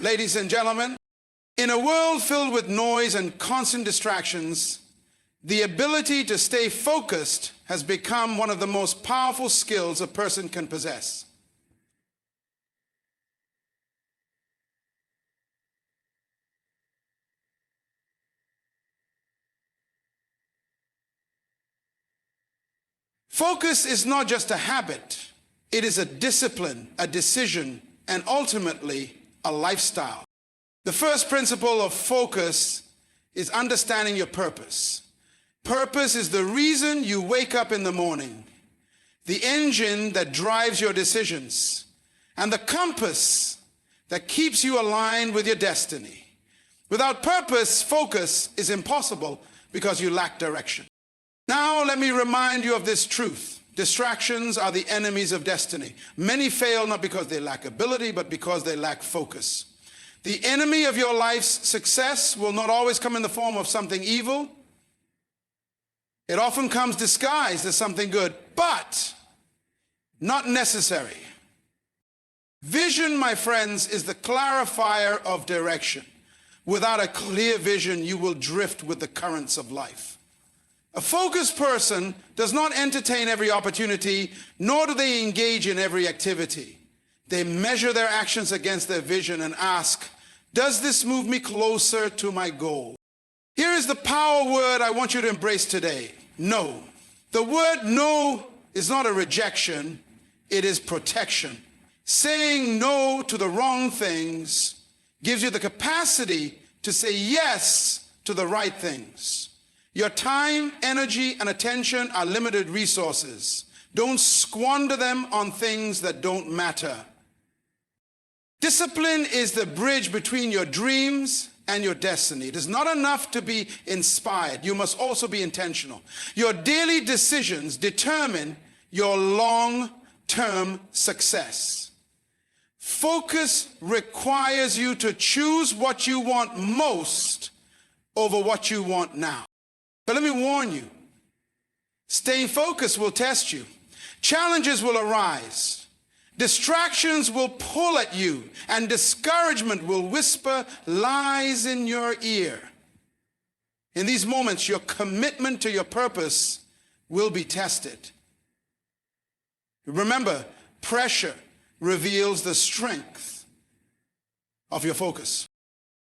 Ladies and gentlemen, in a world filled with noise and constant distractions, the ability to stay focused has become one of the most powerful skills a person can possess. Focus is not just a habit, it is a discipline, a decision, and ultimately a lifestyle. The first principle of focus is understanding your purpose. Purpose is the reason you wake up in the morning, the engine that drives your decisions, and the compass that keeps you aligned with your destiny. Without purpose, focus is impossible because you lack direction. Now, let me remind you of this truth. Distractions are the enemies of destiny. Many fail not because they lack ability, but because they lack focus. The enemy of your life's success will not always come in the form of something evil. It often comes disguised as something good, but not necessary. Vision, my friends, is the clarifier of direction. Without a clear vision, you will drift with the currents of life. A focused person does not entertain every opportunity, nor do they engage in every activity. They measure their actions against their vision and ask, does this move me closer to my goal? Here is the power word I want you to embrace today: no. The word no is not a rejection, it is protection. Saying no to the wrong things gives you the capacity to say yes to the right things. Your time, energy, and attention are limited resources. Don't squander them on things that don't matter. Discipline is the bridge between your dreams and your destiny. It is not enough to be inspired. You must also be intentional. Your daily decisions determine your long-term success. Focus requires you to choose what you want most over what you want now. But let me warn you, staying focused will test you. Challenges will arise. Distractions will pull at you, and discouragement will whisper lies in your ear. In these moments, your commitment to your purpose will be tested. Remember, pressure reveals the strength of your focus.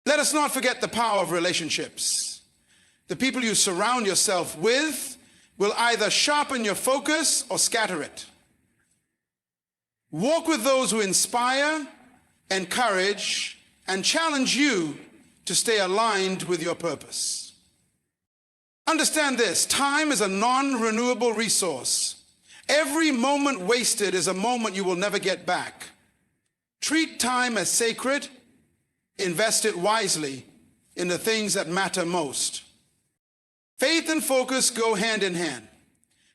Let us not forget the power of relationships. The people you surround yourself with will either sharpen your focus or scatter it. Walk with those who inspire, encourage, and challenge you to stay aligned with your purpose. Understand this: time is a non-renewable resource. Every moment wasted is a moment you will never get back. Treat time as sacred. Invest it wisely in the things that matter most. Faith and focus go hand in hand.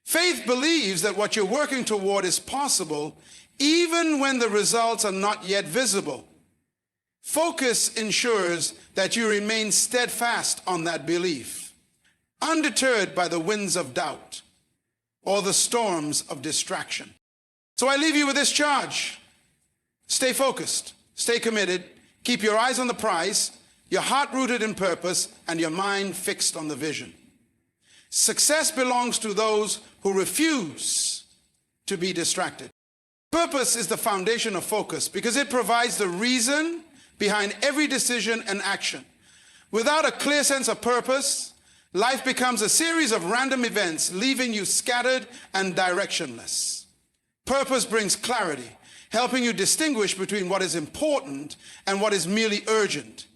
Faith believes that what you're working toward is possible even when the results are not yet visible. Focus ensures that you remain steadfast on that belief, undeterred by the winds of doubt or the storms of distraction. So I leave you with this charge: stay focused, stay committed, keep your eyes on the prize, your heart rooted in purpose, and your mind fixed on the vision. Success belongs to those who refuse to be distracted. Purpose is the foundation of focus because it provides the reason behind every decision and action. Without a clear sense of purpose, life becomes a series of random events, leaving you scattered and directionless. Purpose brings clarity, helping you distinguish between what is important and what is merely urgent.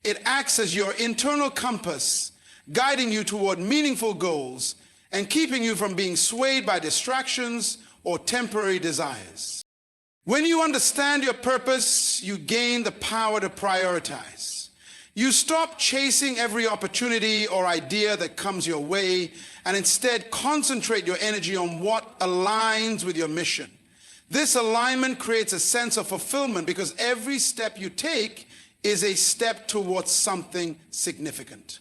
It acts as your internal compass, guiding you toward meaningful goals and keeping you from being swayed by distractions or temporary desires. When you understand your purpose, you gain the power to prioritize. You stop chasing every opportunity or idea that comes your way and instead concentrate your energy on what aligns with your mission. This alignment creates a sense of fulfillment because every step you take is a step towards something significant.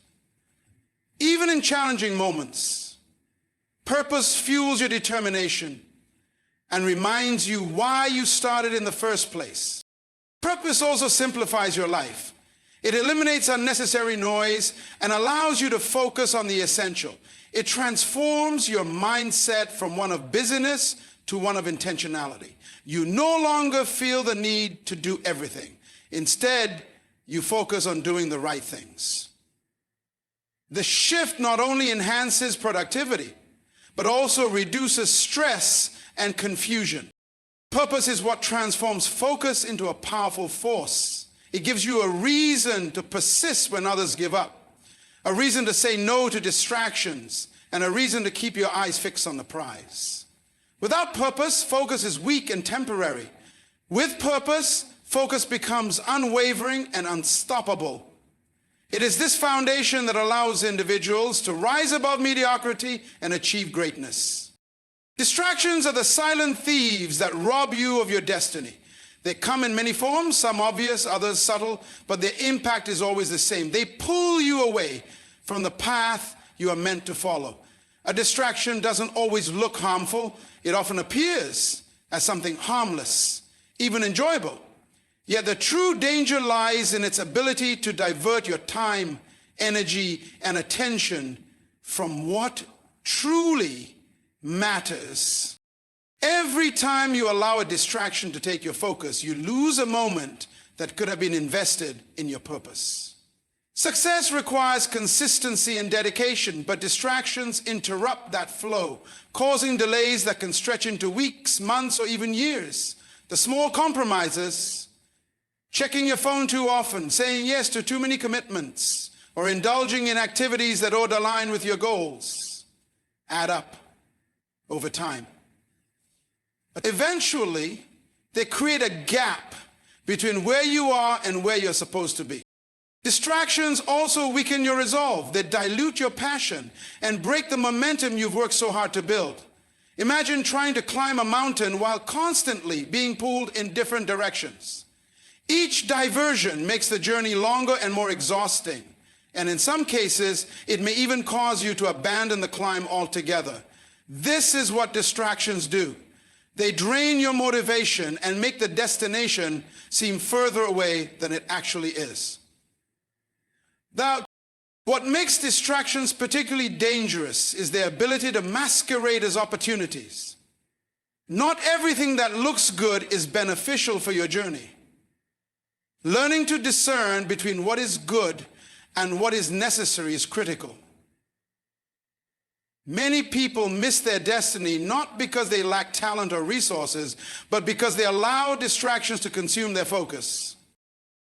Even in challenging moments, purpose fuels your determination and reminds you why you started in the first place. Purpose also simplifies your life. It eliminates unnecessary noise and allows you to focus on the essential. It transforms your mindset from one of busyness to one of intentionality. You no longer feel the need to do everything. Instead, you focus on doing the right things. The shift not only enhances productivity, but also reduces stress and confusion. Purpose is what transforms focus into a powerful force. It gives you a reason to persist when others give up, a reason to say no to distractions, and a reason to keep your eyes fixed on the prize. Without purpose, focus is weak and temporary. With purpose, focus becomes unwavering and unstoppable. It is this foundation that allows individuals to rise above mediocrity and achieve greatness. Distractions are the silent thieves that rob you of your destiny. They come in many forms, some obvious, others subtle, but their impact is always the same. They pull you away from the path you are meant to follow. A distraction doesn't always look harmful. It often appears as something harmless, even enjoyable. Yet the true danger lies in its ability to divert your time, energy, and attention from what truly matters. Every time you allow a distraction to take your focus, you lose a moment that could have been invested in your purpose. Success requires consistency and dedication, but distractions interrupt that flow, causing delays that can stretch into weeks, months, or even years. The small compromises, checking your phone too often, saying yes to too many commitments, or indulging in activities that don't align with your goals, add up over time. Eventually, they create a gap between where you are and where you're supposed to be. Distractions also weaken your resolve. They dilute your passion and break the momentum you've worked so hard to build. Imagine trying to climb a mountain while constantly being pulled in different directions. Each diversion makes the journey longer and more exhausting. And in some cases, it may even cause you to abandon the climb altogether. This is what distractions do. They drain your motivation and make the destination seem further away than it actually is. Now, what makes distractions particularly dangerous is their ability to masquerade as opportunities. Not everything that looks good is beneficial for your journey. Learning to discern between what is good and what is necessary is critical. Many people miss their destiny not because they lack talent or resources, but because they allow distractions to consume their focus.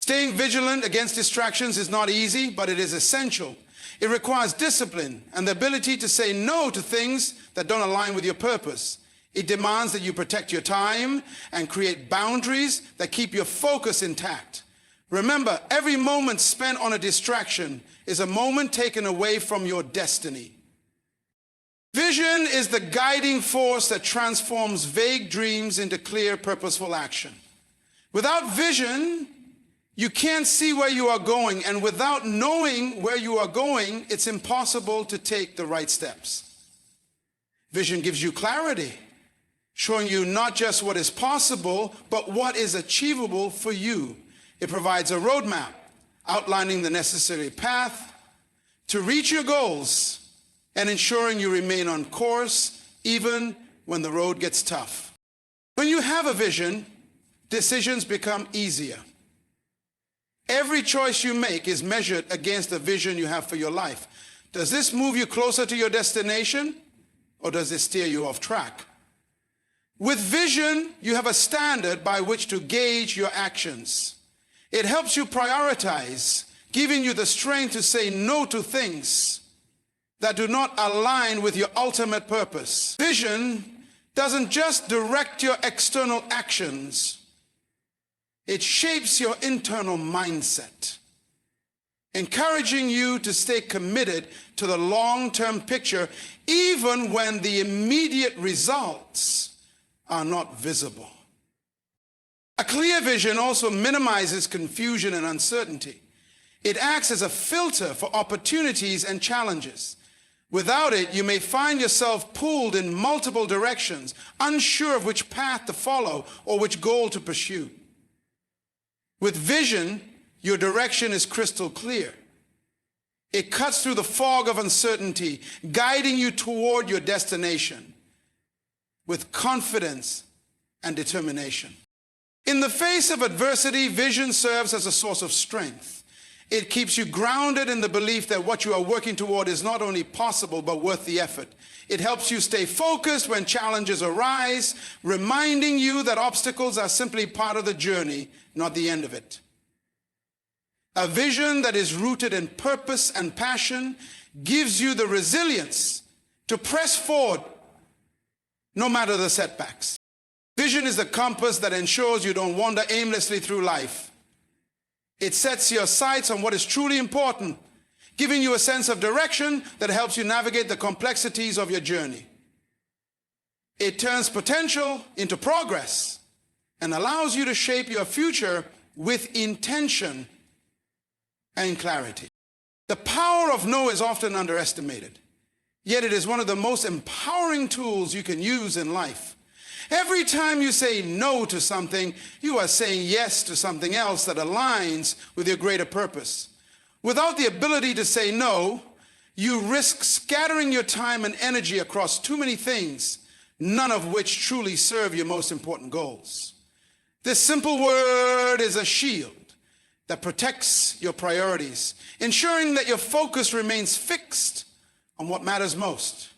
Staying vigilant against distractions is not easy, but it is essential. It requires discipline and the ability to say no to things that don't align with your purpose. It demands that you protect your time and create boundaries that keep your focus intact. Remember, every moment spent on a distraction is a moment taken away from your destiny. Vision is the guiding force that transforms vague dreams into clear, purposeful action. Without vision, you can't see where you are going, and without knowing where you are going, it's impossible to take the right steps. Vision gives you clarity, showing you not just what is possible, but what is achievable for you. It provides a roadmap, outlining the necessary path to reach your goals and ensuring you remain on course even when the road gets tough. When you have a vision, decisions become easier. Every choice you make is measured against the vision you have for your life. Does this move you closer to your destination, or does it steer you off track? With vision, you have a standard by which to gauge your actions. It helps you prioritize, giving you the strength to say no to things that do not align with your ultimate purpose. Vision doesn't just direct your external actions, it shapes your internal mindset, encouraging you to stay committed to the long-term picture even when the immediate results are not visible. A clear vision also minimizes confusion and uncertainty. It acts as a filter for opportunities and challenges. Without it, you may find yourself pulled in multiple directions, unsure of which path to follow or which goal to pursue. With vision, your direction is crystal clear. It cuts through the fog of uncertainty, guiding you toward your destination with confidence and determination. In the face of adversity, vision serves as a source of strength. It keeps you grounded in the belief that what you are working toward is not only possible, but worth the effort. It helps you stay focused when challenges arise, reminding you that obstacles are simply part of the journey, not the end of it. A vision that is rooted in purpose and passion gives you the resilience to press forward no matter the setbacks. Vision is the compass that ensures you don't wander aimlessly through life. It sets your sights on what is truly important, giving you a sense of direction that helps you navigate the complexities of your journey. It turns potential into progress and allows you to shape your future with intention and clarity. The power of no is often underestimated, yet it is one of the most empowering tools you can use in life. Every time you say no to something, you are saying yes to something else that aligns with your greater purpose. Without the ability to say no, you risk scattering your time and energy across too many things, none of which truly serve your most important goals. This simple word is a shield that protects your priorities, ensuring that your focus remains fixed on what matters most.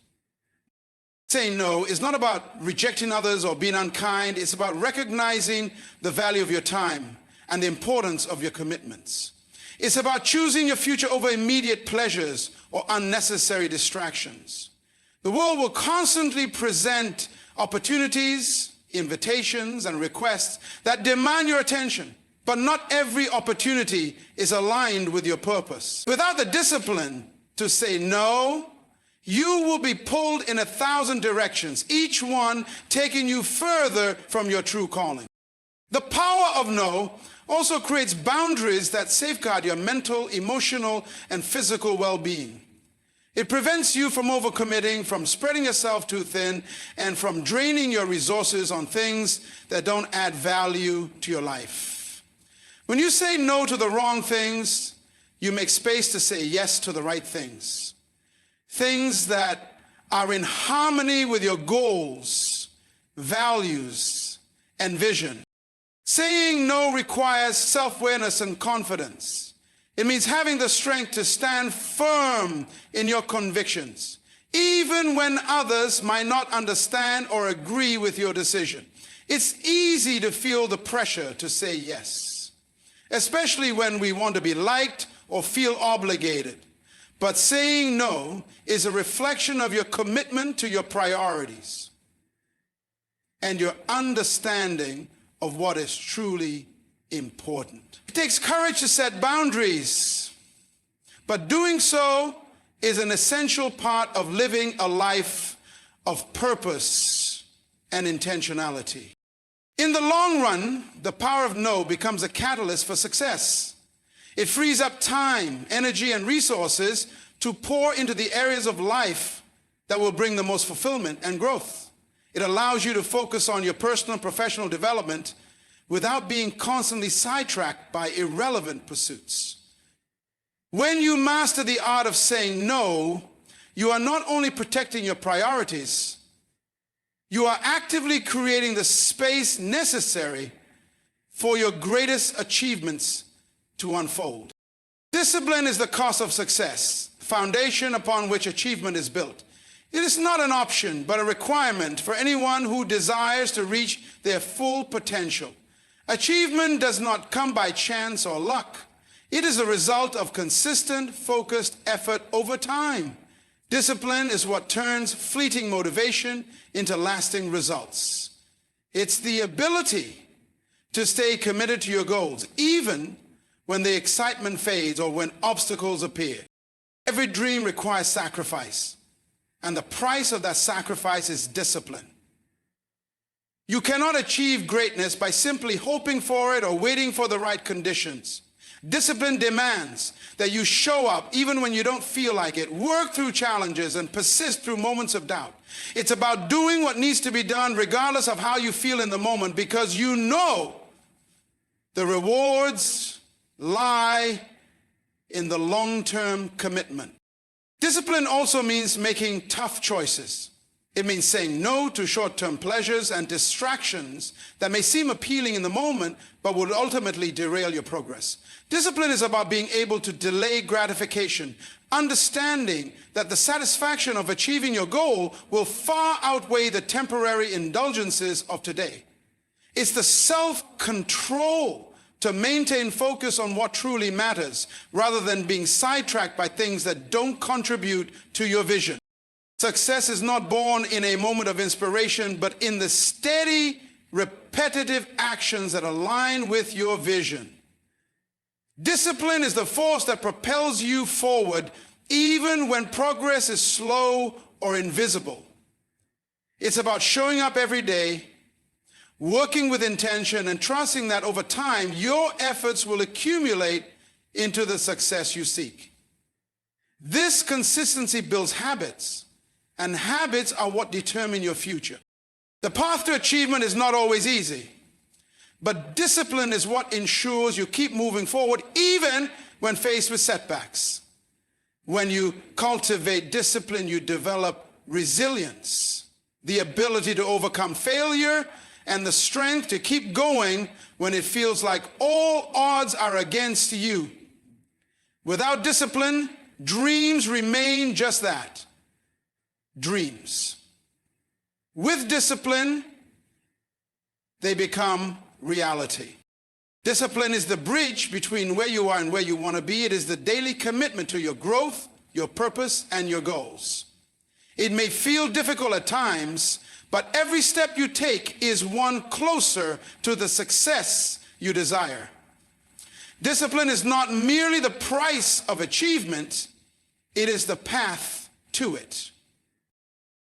Saying no is not about rejecting others or being unkind. It's about recognizing the value of your time and the importance of your commitments. It's about choosing your future over immediate pleasures or unnecessary distractions. The world will constantly present opportunities, invitations, and requests that demand your attention, but not every opportunity is aligned with your purpose. Without the discipline to say no, you will be pulled in 1,000 directions, each one taking you further from your true calling. The power of no also creates boundaries that safeguard your mental, emotional, and physical well-being. It prevents you from overcommitting, from spreading yourself too thin, and from draining your resources on things that don't add value to your life. When you say no to the wrong things, you make space to say yes to the right things. Things that are in harmony with your goals, values, and vision. Saying no requires self-awareness and confidence. It means having the strength to stand firm in your convictions, even when others might not understand or agree with your decision. It's easy to feel the pressure to say yes, especially when we want to be liked or feel obligated. But saying no is a reflection of your commitment to your priorities and your understanding of what is truly important. It takes courage to set boundaries, but doing so is an essential part of living a life of purpose and intentionality. In the long run, the power of no becomes a catalyst for success. It frees up time, energy, and resources to pour into the areas of life that will bring the most fulfillment and growth. It allows you to focus on your personal and professional development without being constantly sidetracked by irrelevant pursuits. When you master the art of saying no, you are not only protecting your priorities, you are actively creating the space necessary for your greatest achievements to unfold. Discipline is the cost of success, foundation upon which achievement is built. It is not an option, but a requirement for anyone who desires to reach their full potential. Achievement does not come by chance or luck. It is a result of consistent, focused effort over time. Discipline is what turns fleeting motivation into lasting results. It's the ability to stay committed to your goals, even when the excitement fades or when obstacles appear. Every dream requires sacrifice, and the price of that sacrifice is discipline. You cannot achieve greatness by simply hoping for it or waiting for the right conditions. Discipline demands that you show up even when you don't feel like it, work through challenges, and persist through moments of doubt. It's about doing what needs to be done regardless of how you feel in the moment, because you know The rewards lie in the long-term commitment. Discipline also means making tough choices. It means saying no to short-term pleasures and distractions that may seem appealing in the moment, but will ultimately derail your progress. Discipline is about being able to delay gratification, understanding that the satisfaction of achieving your goal will far outweigh the temporary indulgences of today. It's the self-control to maintain focus on what truly matters, rather than being sidetracked by things that don't contribute to your vision. Success is not born in a moment of inspiration, but in the steady, repetitive actions that align with your vision. Discipline is the force that propels you forward, even when progress is slow or invisible. It's about showing up every day, working with intention, and trusting that over time, your efforts will accumulate into the success you seek. This consistency builds habits, and habits are what determine your future. The path to achievement is not always easy, but discipline is what ensures you keep moving forward even when faced with setbacks. When you cultivate discipline, you develop resilience, the ability to overcome failure, and the strength to keep going when it feels like all odds are against you. Without discipline, dreams remain just that, dreams. With discipline, they become reality. Discipline is the bridge between where you are and where you want to be. It is the daily commitment to your growth, your purpose, and your goals. It may feel difficult at times, but every step you take is one closer to the success you desire. Discipline is not merely the price of achievement, it is the path to it.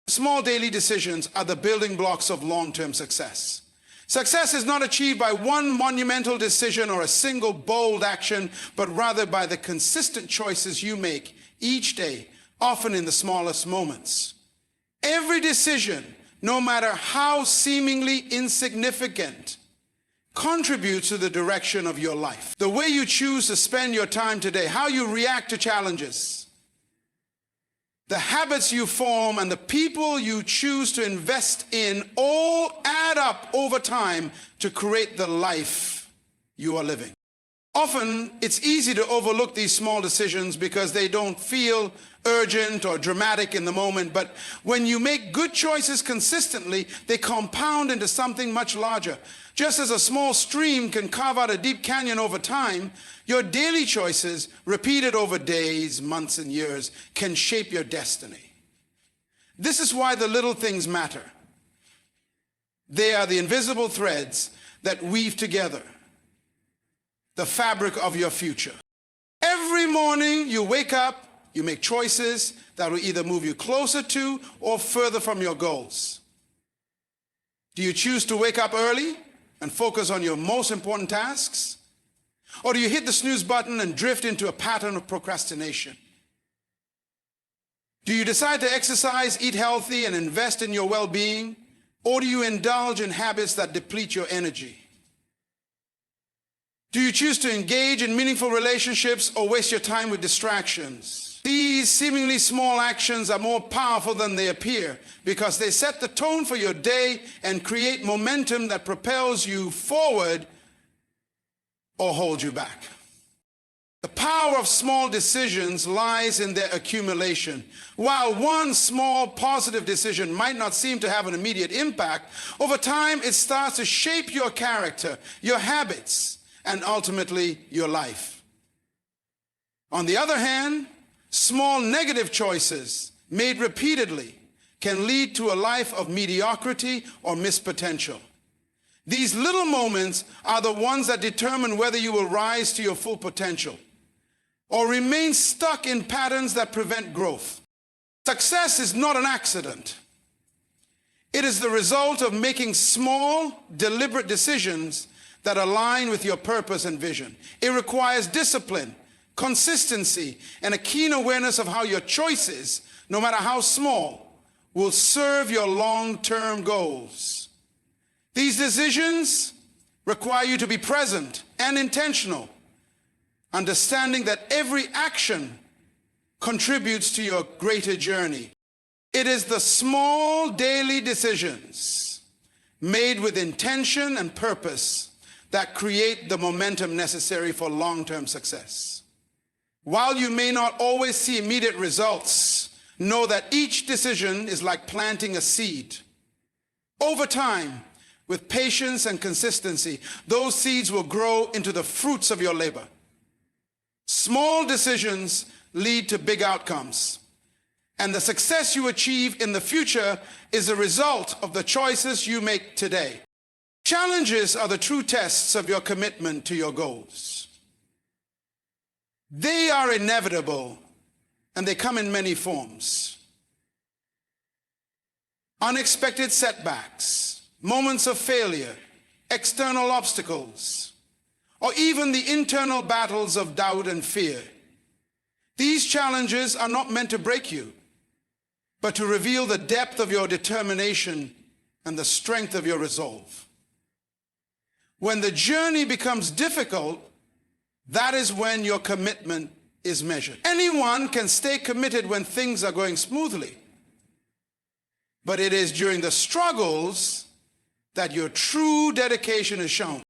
Small daily decisions are the building blocks of long-term success. Success is not achieved by one monumental decision or a single bold action, but rather by the consistent choices you make each day, often in the smallest moments. Every decision, no matter how seemingly insignificant, contributes to the direction of your life. The way you choose to spend your time today, how you react to challenges, the habits you form, and the people you choose to invest in all add up over time to create the life you are living. Often, it's easy to overlook these small decisions because they don't feel urgent or dramatic in the moment, but when you make good choices consistently, they compound into something much larger. Just as a small stream can carve out a deep canyon over time, your daily choices, repeated over days, months, and years, can shape your destiny. This is why the little things matter. They are the invisible threads that weave together the fabric of your future. Every morning you wake up, you make choices that will either move you closer to or further from your goals. Do you choose to wake up early and focus on your most important tasks? Or do you hit the snooze button and drift into a pattern of procrastination? Do you decide to exercise, eat healthy, and invest in your well-being? Or do you indulge in habits that deplete your energy? Do you choose to engage in meaningful relationships or waste your time with distractions? These seemingly small actions are more powerful than they appear because they set the tone for your day and create momentum that propels you forward or hold you back. The power of small decisions lies in their accumulation. While one small positive decision might not seem to have an immediate impact, over time it starts to shape your character, your habits, and ultimately your life. On the other hand, small negative choices made repeatedly can lead to a life of mediocrity or missed potential. These little moments are the ones that determine whether you will rise to your full potential or remain stuck in patterns that prevent growth. Success is not an accident. It is the result of making small, deliberate decisions that align with your purpose and vision. It requires discipline, consistency, and a keen awareness of how your choices, no matter how small, will serve your long-term goals. These decisions require you to be present and intentional, understanding that every action contributes to your greater journey. It is the small daily decisions made with intention and purpose that create the momentum necessary for long-term success. While you may not always see immediate results, know that each decision is like planting a seed. Over time, with patience and consistency, those seeds will grow into the fruits of your labor. Small decisions lead to big outcomes, and the success you achieve in the future is a result of the choices you make today. Challenges are the true tests of your commitment to your goals. They are inevitable, and they come in many forms. Unexpected setbacks, moments of failure, external obstacles, or even the internal battles of doubt and fear. These challenges are not meant to break you, but to reveal the depth of your determination and the strength of your resolve. When the journey becomes difficult, that is when your commitment is measured. Anyone can stay committed when things are going smoothly, but it is during the struggles that your true dedication is shown.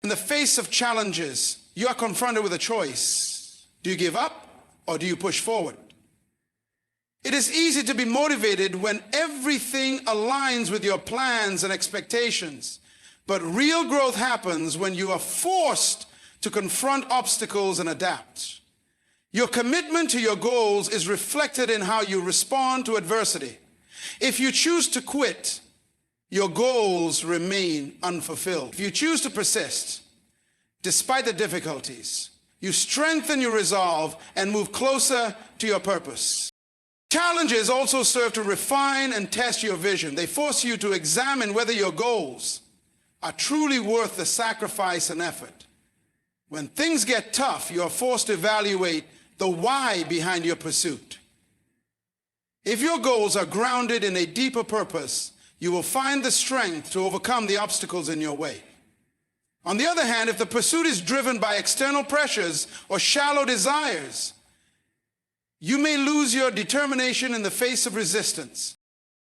In the face of challenges, you are confronted with a choice. Do you give up or do you push forward? It is easy to be motivated when everything aligns with your plans and expectations, but real growth happens when you are forced to confront obstacles and adapt. Your commitment to your goals is reflected in how you respond to adversity. If you choose to quit, your goals remain unfulfilled. If you choose to persist, despite the difficulties, you strengthen your resolve and move closer to your purpose. Challenges also serve to refine and test your vision. They force you to examine whether your goals are truly worth the sacrifice and effort. When things get tough, you are forced to evaluate the why behind your pursuit. If your goals are grounded in a deeper purpose, you will find the strength to overcome the obstacles in your way. On the other hand, if the pursuit is driven by external pressures or shallow desires, you may lose your determination in the face of resistance.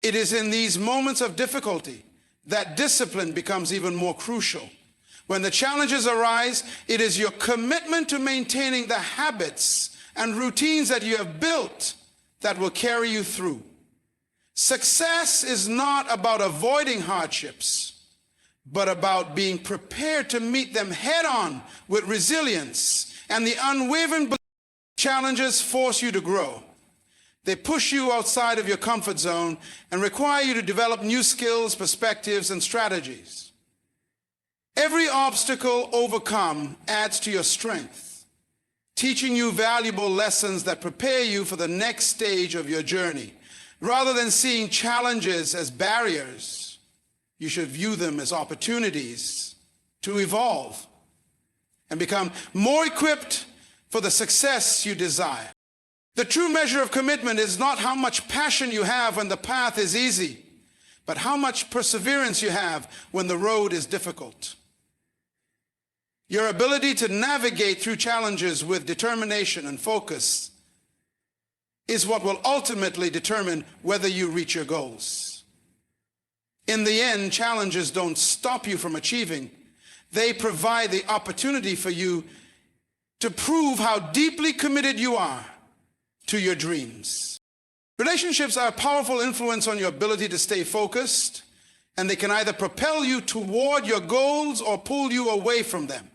It is in these moments of difficulty that discipline becomes even more crucial. When the challenges arise, it is your commitment to maintaining the habits and routines that you have built that will carry you through. Success is not about avoiding hardships, but about being prepared to meet them head-on with resilience and the unwavering belief. Challenges force you to grow. They push you outside of your comfort zone and require you to develop new skills, perspectives, and strategies. Every obstacle overcome adds to your strength, teaching you valuable lessons that prepare you for the next stage of your journey. Rather than seeing challenges as barriers, you should view them as opportunities to evolve and become more equipped for the success you desire. The true measure of commitment is not how much passion you have when the path is easy, but how much perseverance you have when the road is difficult. Your ability to navigate through challenges with determination and focus is what will ultimately determine whether you reach your goals. In the end, challenges don't stop you from achieving. They provide the opportunity for you to prove how deeply committed you are to your dreams. Relationships are a powerful influence on your ability to stay focused, and they can either propel you toward your goals or pull you away from them.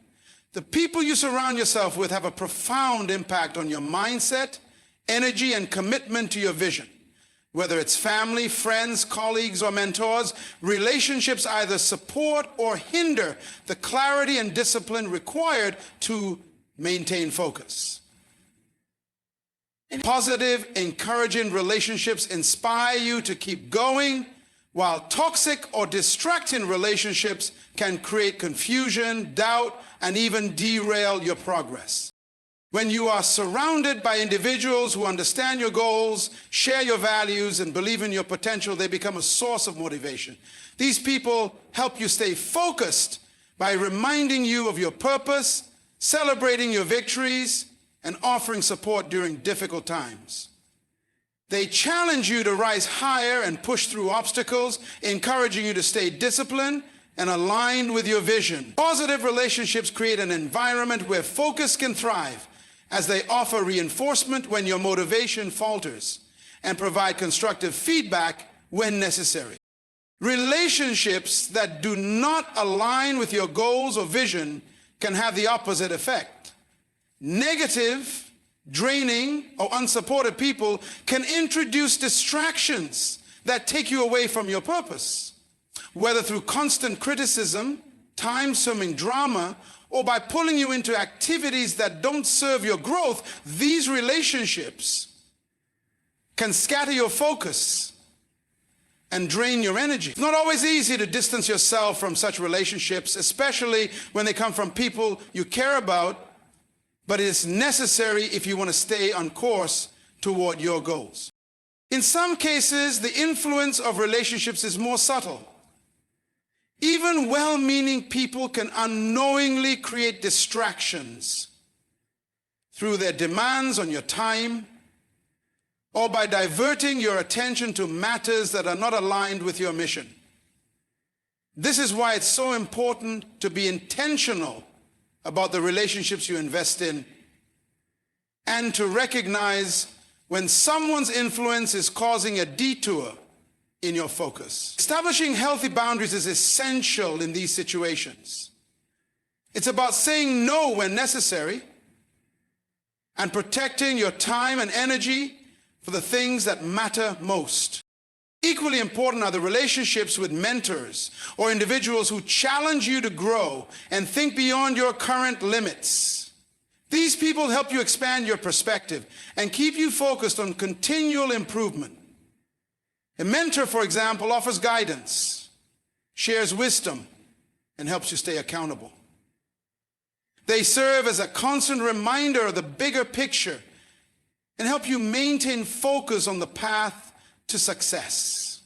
The people you surround yourself with have a profound impact on your mindset, energy, and commitment to your vision. Whether it's family, friends, colleagues, or mentors, relationships either support or hinder the clarity and discipline required to maintain focus. Positive, encouraging relationships inspire you to keep going, while toxic or distracting relationships can create confusion, doubt, and even derail your progress. When you are surrounded by individuals who understand your goals, share your values, and believe in your potential, they become a source of motivation. These people help you stay focused by reminding you of your purpose, celebrating your victories, and offering support during difficult times. They challenge you to rise higher and push through obstacles, encouraging you to stay disciplined and aligned with your vision. Positive relationships create an environment where focus can thrive, as they offer reinforcement when your motivation falters and provide constructive feedback when necessary. Relationships that do not align with your goals or vision can have the opposite effect. Negative, draining, or unsupported people can introduce distractions that take you away from your purpose, whether through constant criticism, time-consuming drama, or by pulling you into activities that don't serve your growth. These relationships can scatter your focus and drain your energy. It's not always easy to distance yourself from such relationships, especially when they come from people you care about, but it is necessary if you want to stay on course toward your goals. In some cases, the influence of relationships is more subtle. Even well-meaning people can unknowingly create distractions through their demands on your time, or by diverting your attention to matters that are not aligned with your mission. This is why it's so important to be intentional about the relationships you invest in, and to recognize when someone's influence is causing a detour in your focus. Establishing healthy boundaries is essential in these situations. It's about saying no when necessary and protecting your time and energy for the things that matter most. Equally important are the relationships with mentors or individuals who challenge you to grow and think beyond your current limits. These people help you expand your perspective and keep you focused on continual improvement. A mentor, for example, offers guidance, shares wisdom, and helps you stay accountable. They serve as a constant reminder of the bigger picture and help you maintain focus on the path to success.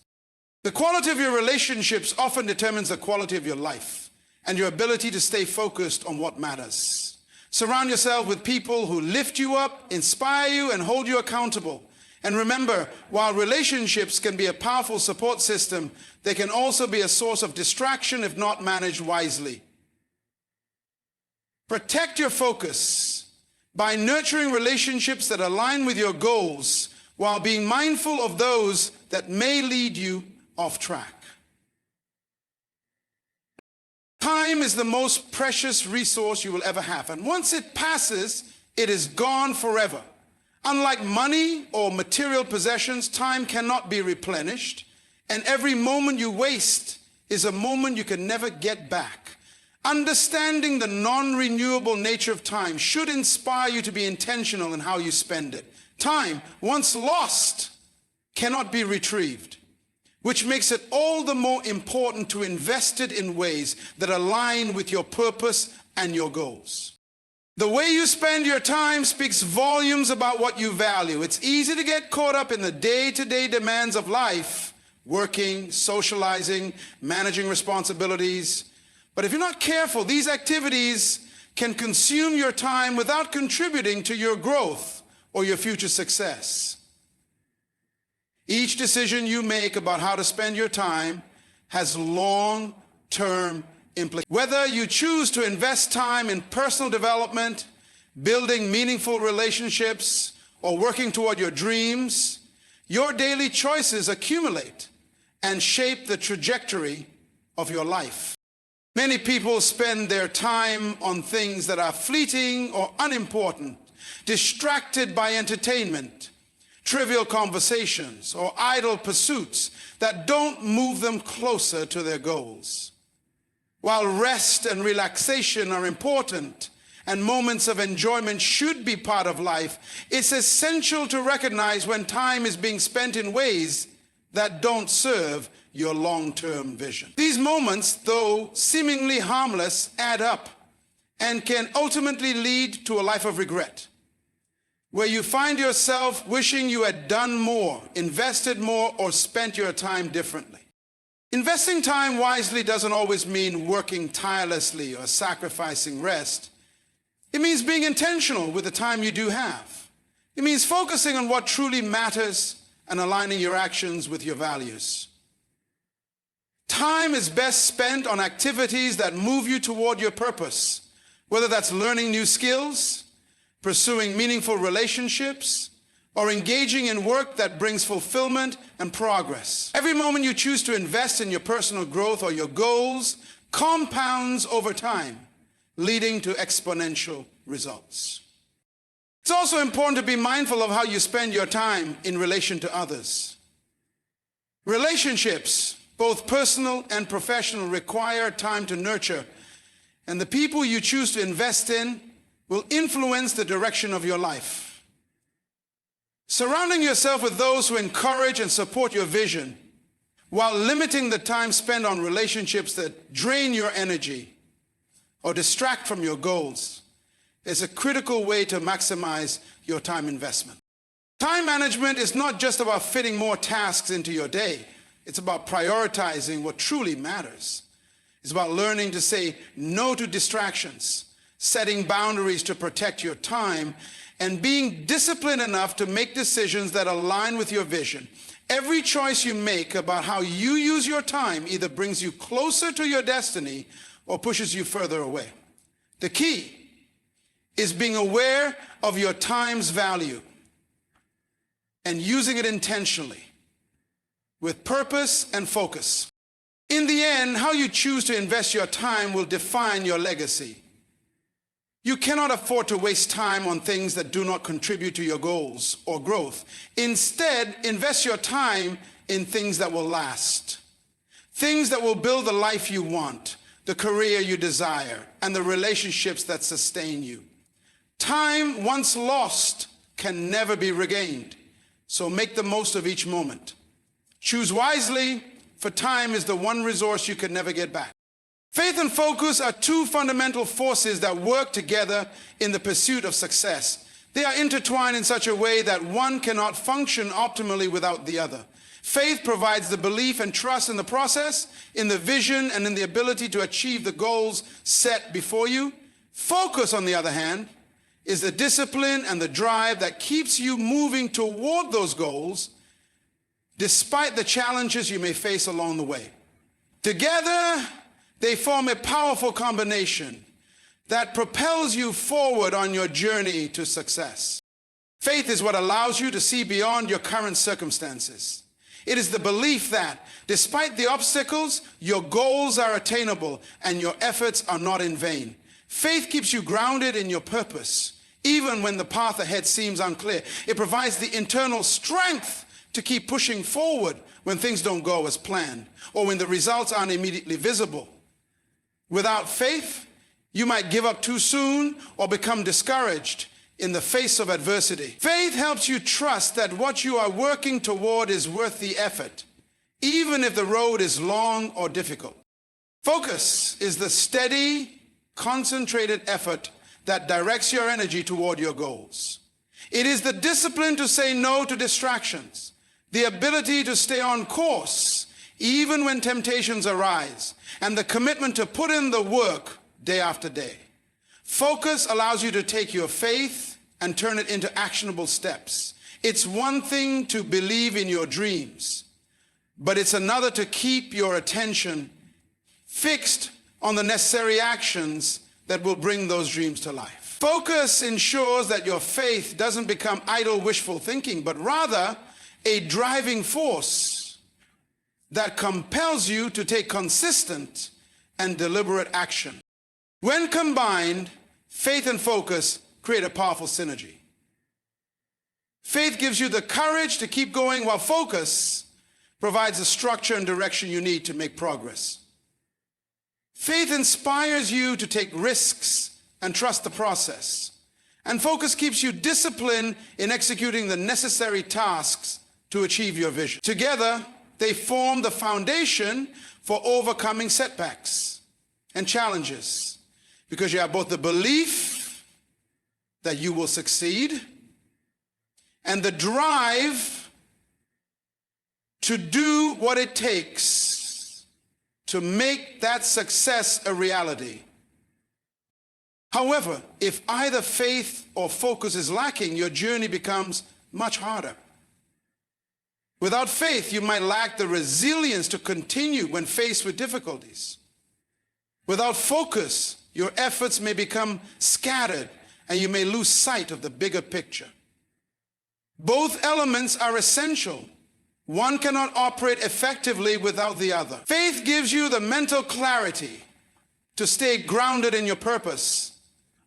The quality of your relationships often determines the quality of your life and your ability to stay focused on what matters. Surround yourself with people who lift you up, inspire you, and hold you accountable. And remember, while relationships can be a powerful support system, they can also be a source of distraction if not managed wisely. Protect your focus by nurturing relationships that align with your goals while being mindful of those that may lead you off track. Time is the most precious resource you will ever have, and once it passes, it is gone forever. Unlike money or material possessions, time cannot be replenished, and every moment you waste is a moment you can never get back. Understanding the non-renewable nature of time should inspire you to be intentional in how you spend it. Time, once lost, cannot be retrieved, which makes it all the more important to invest it in ways that align with your purpose and your goals. The way you spend your time speaks volumes about what you value. It's easy to get caught up in the day-to-day demands of life, working, socializing, managing responsibilities. But if you're not careful, these activities can consume your time without contributing to your growth or your future success. Each decision you make about how to spend your time has long-term implications. Whether you choose to invest time in personal development, building meaningful relationships, or working toward your dreams, your daily choices accumulate and shape the trajectory of your life. Many people spend their time on things that are fleeting or unimportant, distracted by entertainment, trivial conversations, or idle pursuits that don't move them closer to their goals. While rest and relaxation are important and moments of enjoyment should be part of life, it's essential to recognize when time is being spent in ways that don't serve your long-term vision. These moments, though seemingly harmless, add up and can ultimately lead to a life of regret, where you find yourself wishing you had done more, invested more, or spent your time differently. Investing time wisely doesn't always mean working tirelessly or sacrificing rest. It means being intentional with the time you do have. It means focusing on what truly matters and aligning your actions with your values. Time is best spent on activities that move you toward your purpose, whether that's learning new skills, pursuing meaningful relationships, or engaging in work that brings fulfillment and progress. Every moment you choose to invest in your personal growth or your goals compounds over time, leading to exponential results. It's also important to be mindful of how you spend your time in relation to others. Relationships, both personal and professional, require time to nurture, and the people you choose to invest in will influence the direction of your life. Surrounding yourself with those who encourage and support your vision, while limiting the time spent on relationships that drain your energy or distract from your goals, is a critical way to maximize your time investment. Time management is not just about fitting more tasks into your day. It's about prioritizing what truly matters. It's about learning to say no to distractions, setting boundaries to protect your time, and being disciplined enough to make decisions that align with your vision. Every choice you make about how you use your time either brings you closer to your destiny or pushes you further away. The key is being aware of your time's value and using it intentionally with purpose and focus. In the end, how you choose to invest your time will define your legacy. You cannot afford to waste time on things that do not contribute to your goals or growth. Instead, invest your time in things that will last. Things that will build the life you want, the career you desire, and the relationships that sustain you. Time once lost can never be regained, so make the most of each moment. Choose wisely, for time is the one resource you can never get back. Faith and focus are two fundamental forces that work together in the pursuit of success. They are intertwined in such a way that one cannot function optimally without the other. Faith provides the belief and trust in the process, in the vision, and in the ability to achieve the goals set before you. Focus, on the other hand, is the discipline and the drive that keeps you moving toward those goals despite the challenges you may face along the way. Together, they form a powerful combination that propels you forward on your journey to success. Faith is what allows you to see beyond your current circumstances. It is the belief that, despite the obstacles, your goals are attainable and your efforts are not in vain. Faith keeps you grounded in your purpose, even when the path ahead seems unclear. It provides the internal strength to keep pushing forward when things don't go as planned or when the results aren't immediately visible. Without faith, you might give up too soon or become discouraged in the face of adversity. Faith helps you trust that what you are working toward is worth the effort, even if the road is long or difficult. Focus is the steady, concentrated effort that directs your energy toward your goals. It is the discipline to say no to distractions, the ability to stay on course even when temptations arise, and the commitment to put in the work day after day. Focus allows you to take your faith and turn it into actionable steps. It's one thing to believe in your dreams, but it's another to keep your attention fixed on the necessary actions that will bring those dreams to life. Focus ensures that your faith doesn't become idle wishful thinking, but rather a driving force that compels you to take consistent and deliberate action. When combined, faith and focus create a powerful synergy. Faith gives you the courage to keep going, while focus provides the structure and direction you need to make progress. Faith inspires you to take risks and trust the process. And focus keeps you disciplined in executing the necessary tasks to achieve your vision. Together, they form the foundation for overcoming setbacks and challenges, because you have both the belief that you will succeed and the drive to do what it takes to make that success a reality. However, if either faith or focus is lacking, your journey becomes much harder. Without faith, you might lack the resilience to continue when faced with difficulties. Without focus, your efforts may become scattered and you may lose sight of the bigger picture. Both elements are essential. One cannot operate effectively without the other. Faith gives you the mental clarity to stay grounded in your purpose,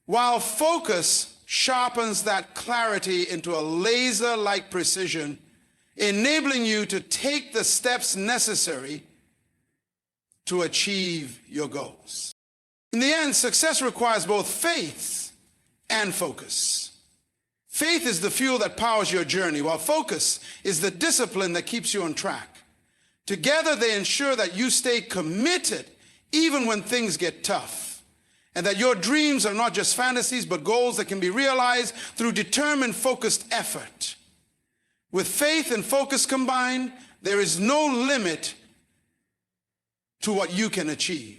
while focus sharpens that clarity into a laser-like precision, enabling you to take the steps necessary to achieve your goals. In the end, success requires both faith and focus. Faith is the fuel that powers your journey, while focus is the discipline that keeps you on track. Together, they ensure that you stay committed even when things get tough, and that your dreams are not just fantasies, but goals that can be realized through determined, focused effort. With faith and focus combined, there is no limit to what you can achieve.